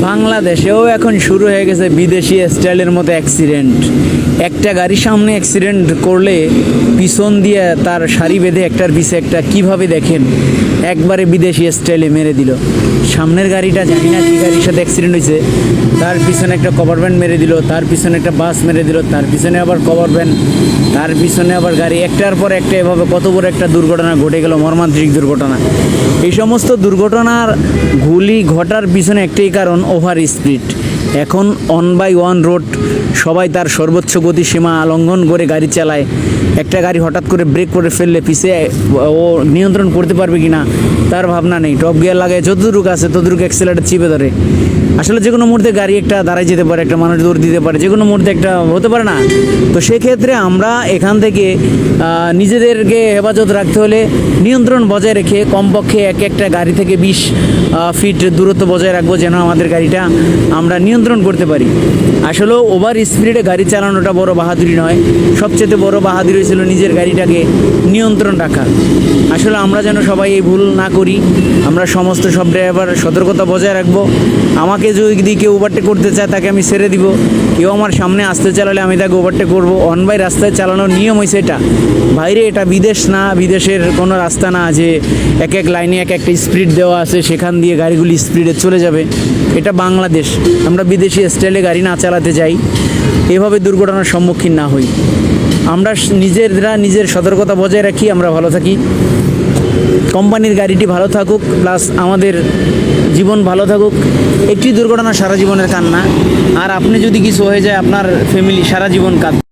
বাংলাদেশেও এখন শুরু হয়ে গেছে বিদেশি স্টাইলের মতো অ্যাক্সিডেন্ট। একটা গাড়ির সামনে অ্যাক্সিডেন্ট করলে পিছন দিয়ে তার সারি বেঁধে একটার পিছে একটা কিভাবে দেখেন একবারে বিদেশি স্টাইলে মেরে দিল। সামনের গাড়িটা জানি না কী গাড়ির সাথে অ্যাক্সিডেন্ট হয়েছে, তার পিছনে একটা কভার ভ্যান মেরে দিল, তার পিছনে একটা বাস মেরে দিল, তার পিছনে আবার কভার ভ্যান, তার পিছনে আবার গাড়ি, একটার পর একটা এভাবে কত বড় একটা দুর্ঘটনা ঘটে গেল, মর্মান্তিক দুর্ঘটনা। এই সমস্ত দুর্ঘটনার গুলি ঘটার পিছনে একটাই কারণ, ওভার স্পিড। এখন 1/1 রোড, সবাই তার সর্বোচ্চ গতিসীমা লঙ্ঘন করে গাড়ি চালায়। একটা গাড়ি হঠাৎ করে ব্রেক করে ফেললে পিছে ও নিয়ন্ত্রণ করতে পারবে কি না তার ভাবনা নেই। টপ গিয়ার লাগায় যতটুকু আছে ততটুকু অ্যাক্সেলারেটর চিপে ধরে। আসলে যে কোনো মুহূর্তে গাড়ি একটা দাঁড়ায় যেতে পারে, একটা মানুষ দৌড় দিতে পারে, যে কোনো মুহূর্তে একটা হতে পারে না। তো সেক্ষেত্রে আমরা এখান থেকে নিজেদেরকে হেফাজত রাখতে হলে নিয়ন্ত্রণ বজায় রেখে কমপক্ষে একটা গাড়ি থেকে 20 ফিট দূরত্ব বজায় রাখবো, যেন আমাদের গাড়িটা আমরা নিয়ন্ত্রণ করতে পারি। আসলে ওভার স্পিডে গাড়ি চালানোটা বড় বাহাদুরি নয়, সবচেয়ে বড় বাহাদুরি ছিল নিজের গাড়িটাকে নিয়ন্ত্রণ রাখা। আসলে আমরা যেন সবাই এই ভুল না করি, আমরা সমস্ত সব ড্রাইভার সতর্কতা বজায় রাখবো। আমাকে যদি কেউ ওভারটেক করতে চায় তাকে আমি ছেড়ে দিব, কেউ আমার সামনে আসতে চালালে আমি তাকে ওভারটেক করবো। অন বাই রাস্তায় চালানোর নিয়ম হয়েছে এটা। বাইরে এটা বিদেশ না, বিদেশের কোনো রাস্তা না যে এক লাইনে একটা স্পিড দেওয়া আছে, সেখান দিয়ে গাড়িগুলি স্পিডে চলে যাবে। এটা বাংলাদেশ, আমরা বিদেশি স্টাইলে গাড়ি না চালাতে যাই, এভাবে দুর্ঘটনার সম্মুখীন না হই। আমরা নিজের সতর্কতা বজায় রাখি, আমরা ভালো থাকি, কোম্পানির গাড়িটি ভালো থাকুক, প্লাস আমাদের জীবন ভালো থাকুক। একটি দুর্ঘটনা সারা জীবনের কান্না, আর আপনি যদি কিছু হয়ে যায় আপনার ফ্যামিলি সারা জীবন কাঁদবে।